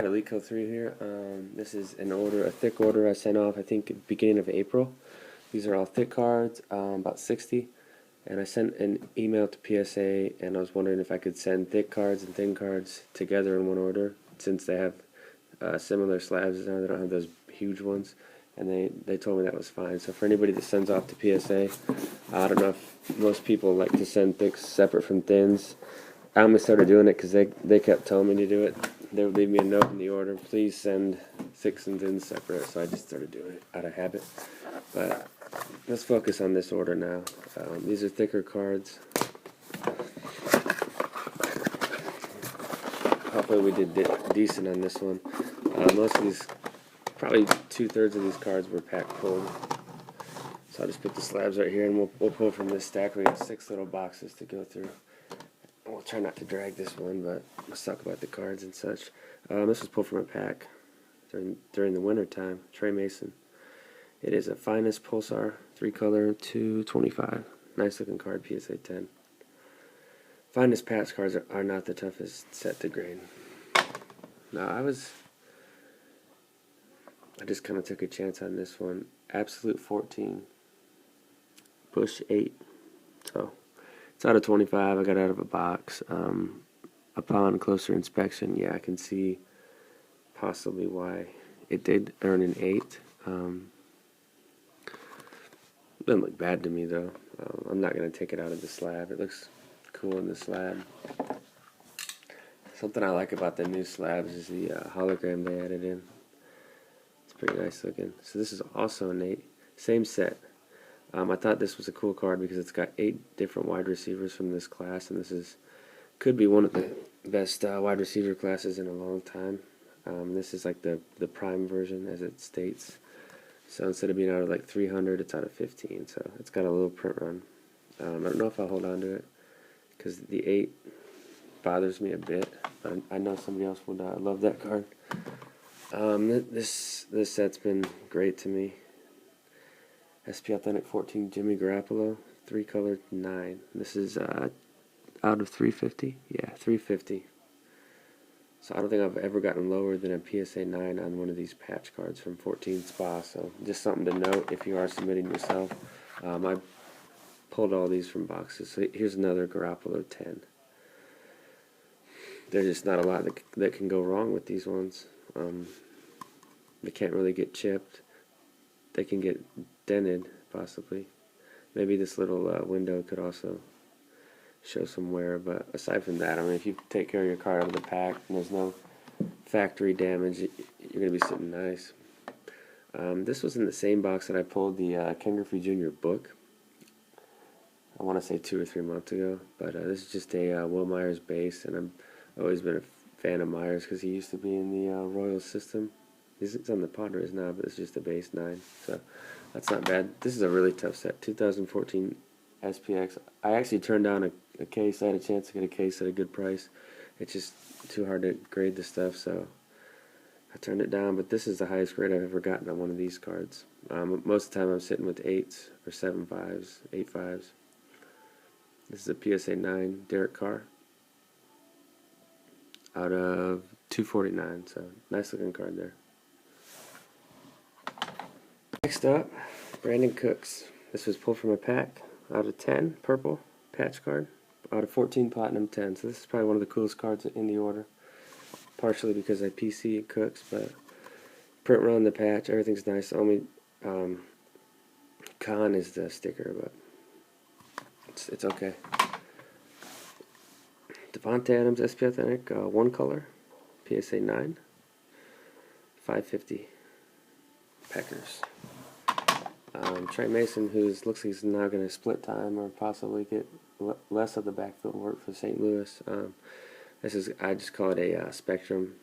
Got a Lico 3 here. This is an order, a thick order I sent off, I think, beginning of April. These are all thick cards, about 60. And I sent an email to PSA, and I was wondering if I could send thick cards and thin cards together in one order, since they have similar slabs now. They don't have those huge ones. And they told me that was fine. So for anybody that sends off to PSA, I don't know if most people like to send thicks separate from thins. I only started doing it because they kept telling me to do it. They would leave me a note in the order, please send thicks and thins separate, so I just started doing it out of habit. But let's focus on this order now. These are thicker cards. Hopefully we did decent on this one. Most of these, probably 2/3 of these cards were pack pulled. So I'll just put the slabs right here, and we'll pull from this stack. We got 6 little boxes to go through. We'll try not to drag this one, but let's talk about the cards and such. This was pulled from a pack during the winter time. Trey Mason. It is a Finest Pulsar 3-color 225. Nice looking card, PSA 10. Finest patch cards are not the toughest set to grade. Now I just kind of took a chance on this one. Absolute 14. Push 8. So it's out of 25. I got out of a box. Upon closer inspection, yeah, I can see possibly why it did earn an 8. Doesn't look bad to me though. I'm not going to take it out of the slab. It looks cool in the slab. Something I like about the new slabs is the hologram they added in. It's pretty nice looking. So this is also an 8. Same set. I thought this was a cool card because it's got 8 different wide receivers from this class, and this could be one of the best wide receiver classes in a long time. This is like the prime version, as it states. So instead of being out of like 300, it's out of 15. So it's got a little print run. I don't know if I'll hold on to it because the 8 bothers me a bit, but I know somebody else would love that card. This set's been great to me. SP Authentic 14 Jimmy Garoppolo 3-color 9. This is out of 350. Yeah, 350. So I don't think I've ever gotten lower than a PSA 9 on one of these patch cards from 14 Spa. So just something to note if you are submitting yourself. I pulled all these from boxes. So here's another Garoppolo 10. There's just not a lot that can go wrong with these ones. They can't really get chipped. They can get dented, possibly. Maybe this little window could also show some wear, but aside from that, I mean, if you take care of your card out of the pack and there's no factory damage, you're going to be sitting nice. This was in the same box that I pulled the Ken Griffey Jr. book. I want to say 2 or 3 months ago, but this is just a Will Myers base, and I've always been a fan of Myers because he used to be in the Royals system. He's on the Padres now, but it's just a base 9, so that's not bad. This is a really tough set. 2014 SPX. I actually turned down a case. I had a chance to get a case at a good price. It's just too hard to grade the stuff, so I turned it down. But this is the highest grade I've ever gotten on one of these cards. Most of the time I'm sitting with 8s or 7.5s, 8.5s. This is a PSA 9 Derek Carr out of 249, so nice looking card there. Next up, Brandon Cooks. This was pulled from a pack out of 10, purple patch card, out of 14 platinum 10. So this is probably one of the coolest cards in the order, partially because I PC at Cooks, but print run the patch, everything's nice. Only con is the sticker, but it's okay. Devontae Adams, SP Authentic, 1-color, PSA 9, 550. Packers. Trey Mason, who looks like he's now going to split time or possibly get less of the backfield work for St. Louis. I just call it a Spectrum.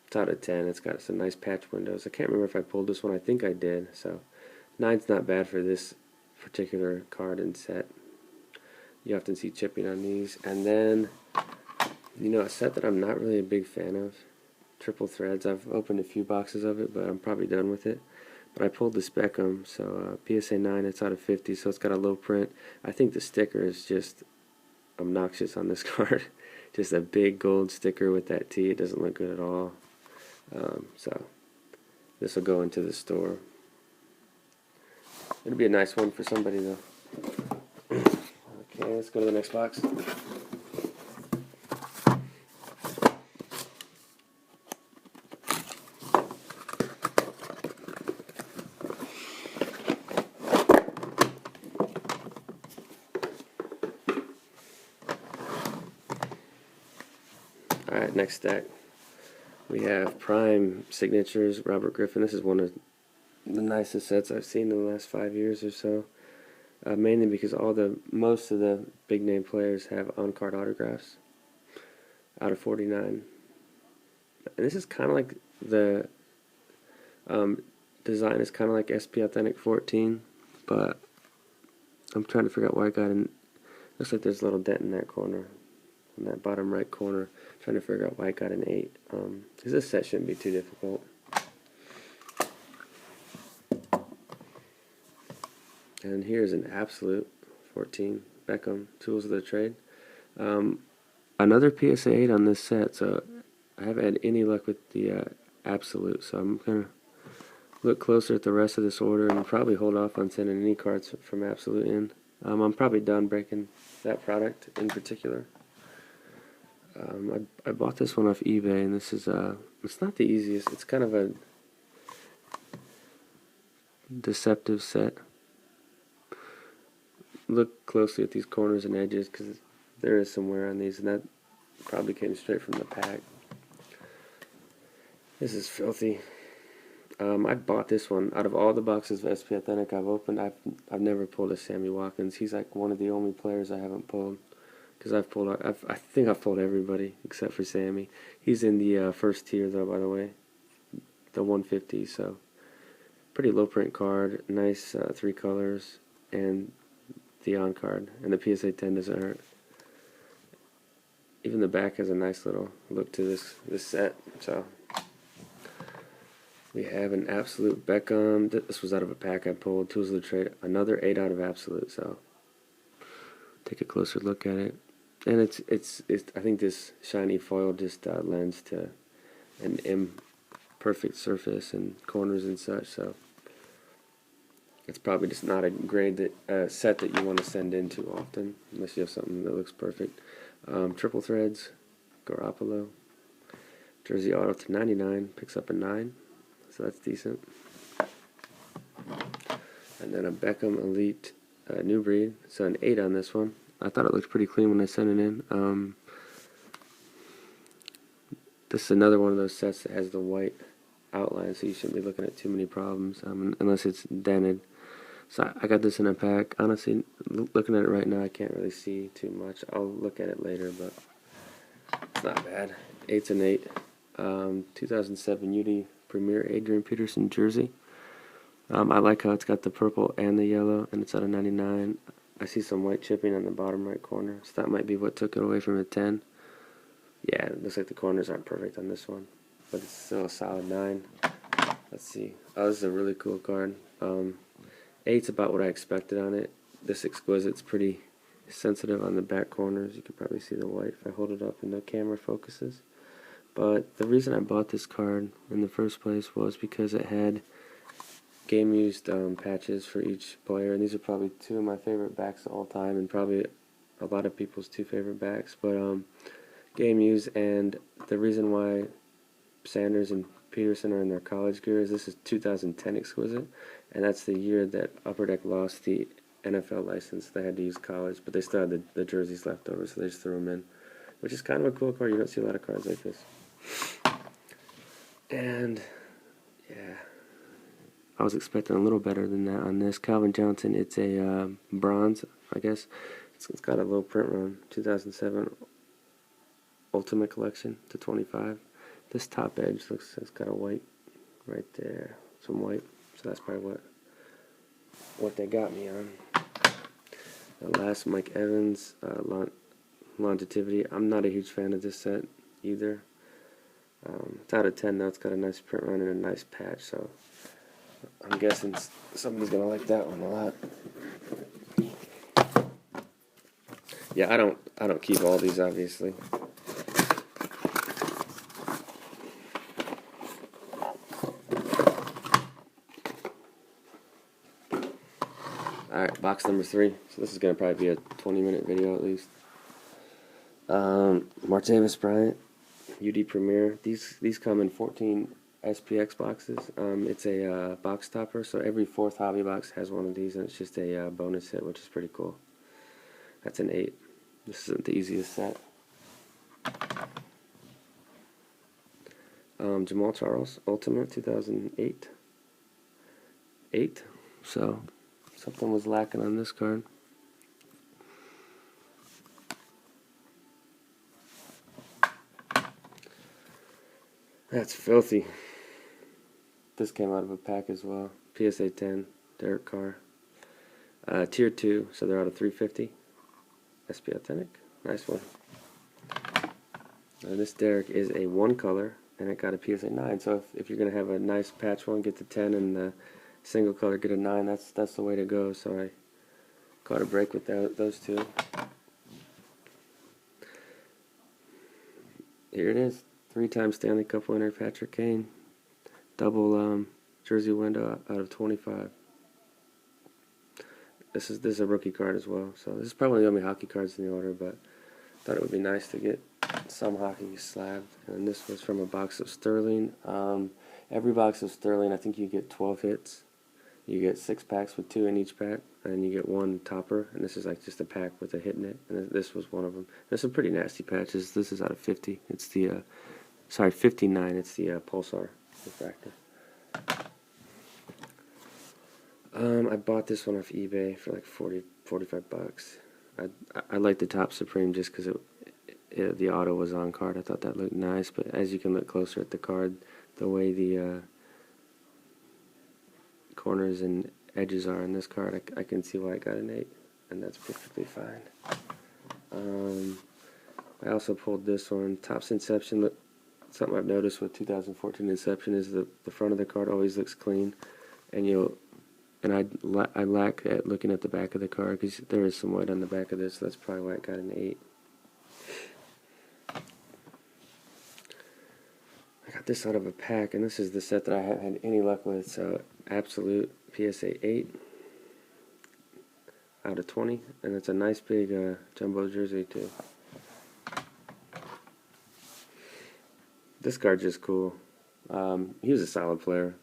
It's out of 10. It's got some nice patch windows. I can't remember if I pulled this one. I think I did. So 9's not bad for this particular card and set. You often see chipping on these. And then, a set that I'm not really a big fan of. Triple threads. I've opened a few boxes of it, but I'm probably done with it. But I pulled the Spectrum, so PSA 9, it's out of 50, so it's got a low print. I think the sticker is just obnoxious on this card. just a big gold sticker with that T. It doesn't look good at all. So this will go into the store. It'll be a nice one for somebody though. Okay, let's go to the next box. Alright, next stack. We have Prime Signatures, Robert Griffin. This is one of the nicest sets I've seen in the last 5 years or so. Mainly because most of the big name players have on-card autographs out of 49. And this is kind of like the design is kind of like SP Authentic 14, but I'm trying to figure out why I got in. Looks like there's a little dent in that corner, in that bottom right corner. Trying to figure out why I got an 8. Because this set shouldn't be too difficult. And here's an Absolute 14 Beckham Tools of the Trade. Another PSA 8 on this set, so I haven't had any luck with the Absolute, so I'm gonna look closer at the rest of this order and probably hold off on sending any cards from Absolute in. I'm probably done breaking that product in particular. I bought this one off eBay, and this is it's not the easiest. It's kind of a deceptive set. Look closely at these corners and edges because there is some wear on these, and that probably came straight from the pack. This is filthy. I bought this one out of all the boxes of SP Authentic I've opened. I've never pulled a Sammy Watkins. He's like one of the only players I haven't pulled. Because I think I've pulled everybody except for Sammy. He's in the first tier though, by the way, the 150. So pretty low print card, nice 3 colors, and the on card. And the PSA 10 doesn't hurt. Even the back has a nice little look to this set. So we have an Absolute Beckham. This was out of a pack I pulled. Tools of the Trade. Another 8 out of Absolute. So take a closer look at it. And it's I think this shiny foil just lends to an imperfect surface and corners and such. So it's probably just not a grade set that you want to send in too often unless you have something that looks perfect. Triple threads, Garoppolo, jersey auto to 99, picks up a 9, so that's decent. And then a Beckham Elite New Breed, so an 8 on this one. I thought it looked pretty clean when I sent it in. This is another one of those sets that has the white outline, so you shouldn't be looking at too many problems unless it's dented. So I got this in a pack. Honestly, looking at it right now, I can't really see too much. I'll look at it later, but it's not bad. 8's an 8. 2007 UD Premier Adrian Peterson jersey. I like how it's got the purple and the yellow, and it's out of 99. I see some white chipping on the bottom right corner, so that might be what took it away from a 10. Yeah, it looks like the corners aren't perfect on this one, but it's still a solid 9. Let's see. Oh, this is a really cool card. 8's about what I expected on it. This Exquisite's pretty sensitive on the back corners. You can probably see the white if I hold it up and the camera focuses. But the reason I bought this card in the first place was because it had game used patches for each player, and these are probably 2 of my favorite backs of all time, and probably a lot of people's 2 favorite backs. But game used, and the reason why Sanders and Peterson are in their college gear is this is 2010 Exquisite, and that's the year that Upper Deck lost the NFL license. They had to use college, but they still had the jerseys left over, so they just threw them in, which is kind of a cool card. You don't see a lot of cards like this. And yeah, I was expecting a little better than that on this. Calvin Johnson, it's a bronze, I guess. It's got a low print run, 2007 Ultimate Collection to 25. This top edge it's got a white right there, some white. So that's probably what they got me on. The last Mike Evans Longevity. I'm not a huge fan of this set either. It's out of 10 though. It's got a nice print run and a nice patch, so I'm guessing somebody's gonna like that one a lot. Yeah, I don't keep all these obviously. Alright, box number 3. So this is going to probably be a 20-minute video at least. Martavis Bryant, UD Premier. These come in 14 SPX boxes. It's a box topper, so every 4th hobby box has one of these, and it's just a bonus hit, which is pretty cool. That's an 8. This isn't the easiest set. Jamal Charles, Ultimate 2008. 8. So something was lacking on this card. That's filthy. This came out of a pack as well. PSA 10, Derek Carr. Tier 2, so they're out of 350. SP Authentic. Nice one. This Derek is a 1 color, and it got a PSA 9. So if you're going to have a nice patch one, get the 10, and the single color, get a 9. That's the way to go. So I caught a break with those two. Here it is. 3-time Stanley Cup winner Patrick Kane. Double jersey window out of 25. This is a rookie card as well. So this is probably the only hockey cards in the order, but I thought it would be nice to get some hockey slabbed. And this was from a box of Sterling. Every box of Sterling, I think you get 12 hits. You get 6 packs with 2 in each pack, and you get 1 topper. And this is like just a pack with a hit in it. And this was one of them. There's some pretty nasty patches. This is out of 50. It's the 59. It's the Pulsar refractor. I bought this one off eBay for like 45 bucks. I like the Top Supreme just because the auto was on card. I thought that looked nice, but as you can look closer at the card, the way the corners and edges are on this card, I can see why I got an 8, and that's perfectly fine. I also pulled this one, Topps Inception. Something I've noticed with 2014 Inception is the front of the card always looks clean, and I lack at looking at the back of the card because there is some white on the back of this. So that's probably why I got an 8. I got this out of a pack, and this is the set that I haven't had any luck with. So Absolute PSA 8 out of 20, and it's a nice big jumbo jersey too. This card's just cool. He was a solid player.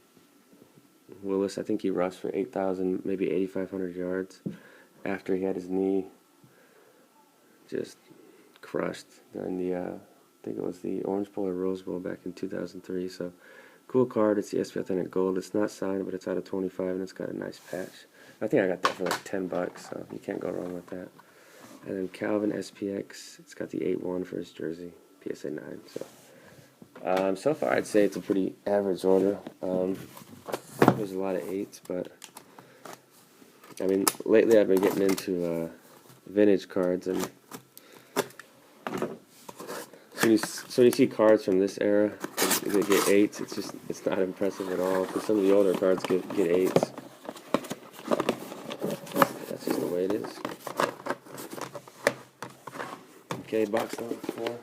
Willis, I think he rushed for 8,000, maybe 8,500 yards after he had his knee just crushed during the, I think it was the Orange Bowl or Rose Bowl back in 2003. So, cool card. It's the SP Authentic Gold. It's not signed, but it's out of 25, and it's got a nice patch. I think I got that for like 10 bucks, so you can't go wrong with that. And then Calvin SPX, it's got the 8-1 for his jersey, PSA 9. So far I'd say it's a pretty average order. There's a lot of 8s, but I mean, lately I've been getting into vintage cards, and when you see cards from this era that get 8s, it's not impressive at all. Because some of the older cards get 8s. That's just the way it is. Okay, box number 4.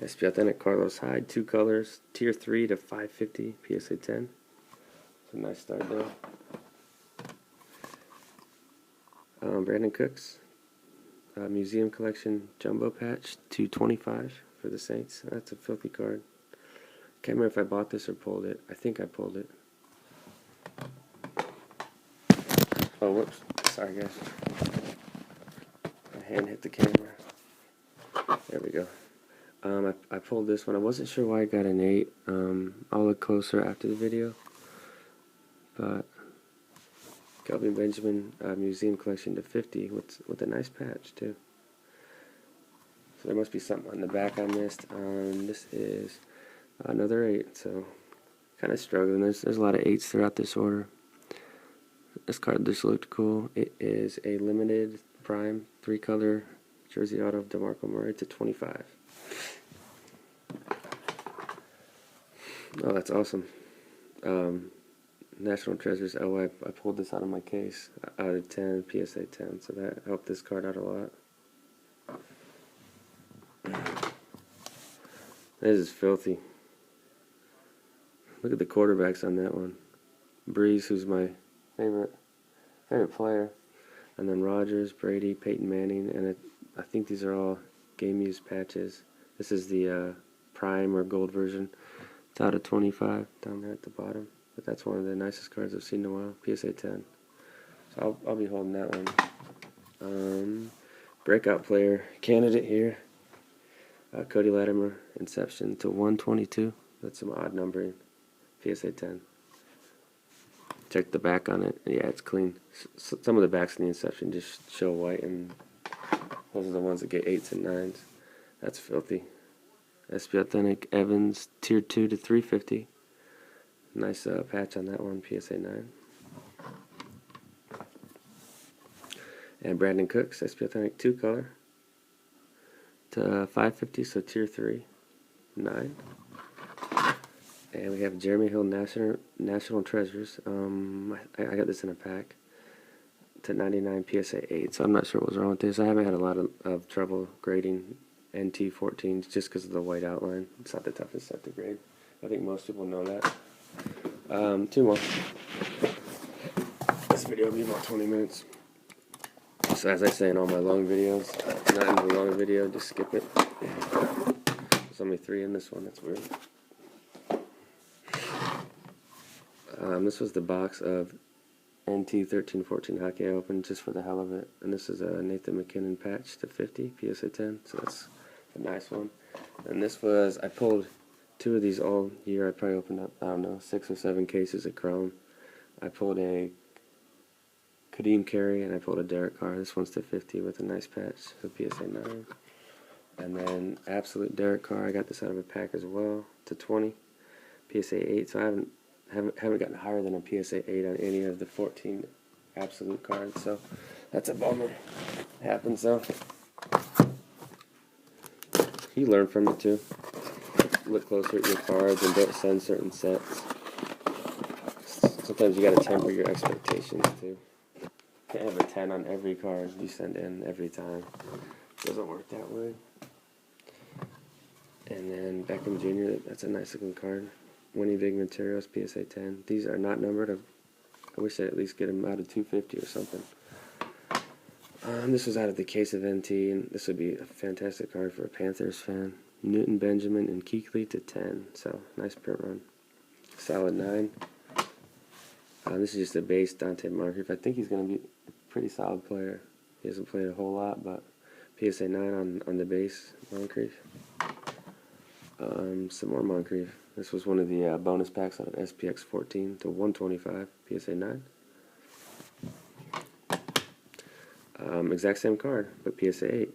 SP Authentic Carlos Hyde, 2 colors, tier 3 to 550, PSA 10. It's a nice start there. Brandon Cooks, Museum Collection Jumbo Patch, 225 for the Saints. That's a filthy card. Can't remember if I bought this or pulled it. I think I pulled it. Oh, whoops. Sorry, guys. My hand hit the camera. There we go. I pulled this one. I wasn't sure why I got an 8. I'll look closer after the video. But Kelvin Benjamin Museum Collection to 50 with a nice patch too. So there must be something on the back I missed. This is another 8. So kind of struggling. There's a lot of 8s throughout this order. This card just looked cool. It is a limited prime 3-color jersey auto of DeMarco Murray to 25. Oh, that's awesome. National Treasures. Oh, I pulled this out of my case. Out of 10, PSA 10. So that helped this card out a lot. This is filthy. Look at the quarterbacks on that one. Breeze, who's my favorite player, and then Rogers, Brady, Peyton Manning, and I think these are all game used patches. This is the Prime or Gold version. It's out of 25 down there at the bottom, but that's one of the nicest cards I've seen in a while. PSA 10. So I'll be holding that one. Breakout player candidate here. Cody Latimer, Inception to 122. That's some odd numbering. PSA 10. Check the back on it. Yeah, it's clean. Some of the backs in the Inception just show white, and those are the ones that get 8s and 9s. That's filthy. SP Authentic Evans, Tier 2 to 350. Nice patch on that one, PSA 9. And Brandon Cooks, SP Authentic 2 color to 550, so Tier 3, 9. And we have Jeremy Hill National Treasures. I got this in a pack to 99 PSA 8, so I'm not sure what was wrong with this. I haven't had a lot of trouble grading NT 14s just because of the white outline. It's not the toughest set to grade. I think most people know that. 2 more. This video will be about 20 minutes. So as I say in all my long videos, not in the long video, just skip it. There's only 3 in this one, that's weird. This was the box of NT 13-14 Hockey I opened just for the hell of it. And this is a Nathan McKinnon patch to 50, PSA 10, so that's a nice one. And this was, I pulled 2 of these all year. I probably opened up, I don't know, 6 or 7 cases of Chrome. I pulled a Kadeem Carey and I pulled a Derek Carr. This one's to 50 with a nice patch, so PSA 9. And then Absolute Derek Carr, I got this out of a pack as well, to 20, PSA 8. So I haven't gotten higher than a PSA 8 on any of the 14 Absolute cards, so that's a bummer. It happens though. You learn from it too. Look closer at your cards and don't send certain sets. Sometimes you gotta temper your expectations too. Can't have a 10 on every card you send in every time. It doesn't work that way. And then Beckham Jr., that's a nice looking card. Winnie Big Materials, PSA 10. These are not numbered. I wish I'd at least get them out of 250 or something. This was out of the case of NT, and this would be a fantastic card for a Panthers fan. Newton Benjamin and Kuechly to 10. So, nice print run. Solid 9. This is just a base Dante Moncrief. I think he's going to be a pretty solid player. He hasn't played a whole lot, but PSA 9 on the base Moncrief. Some more Moncrief. This was one of the bonus packs out of SPX 14 to 125, PSA 9. Exact same card, but PSA 8.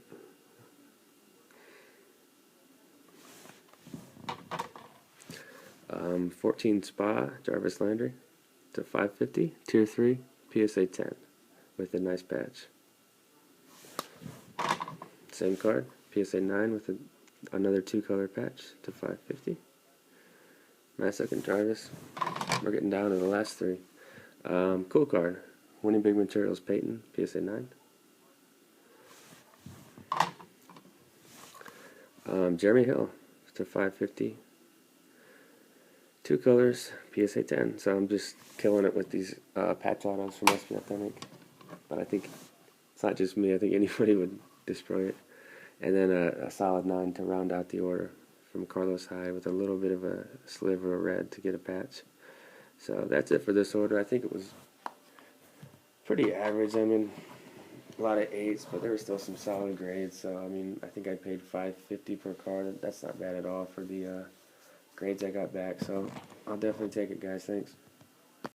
Um, 14 Spa, Jarvis Landry to 550, Tier 3, PSA 10 with a nice patch. Same card, PSA 9 with another 2-color patch to 550. Nice looking Jarvis. We're getting down to the last 3. Cool card. Winning Big Materials Peyton, PSA 9. Jeremy Hill to 550. 2 colors, PSA 10. So I'm just killing it with these patch autos from SP Authentic. But I think it's not just me. I think anybody would destroy it. And then a solid 9 to round out the order from Carlos Hyde with a little bit of a sliver of red to get a patch. So that's it for this order. I think it was pretty average. I mean, a lot of 8s, but there were still some solid grades. So I mean, I think I paid $5.50 per card. That's not bad at all for the grades I got back. So I'll definitely take it, guys. Thanks.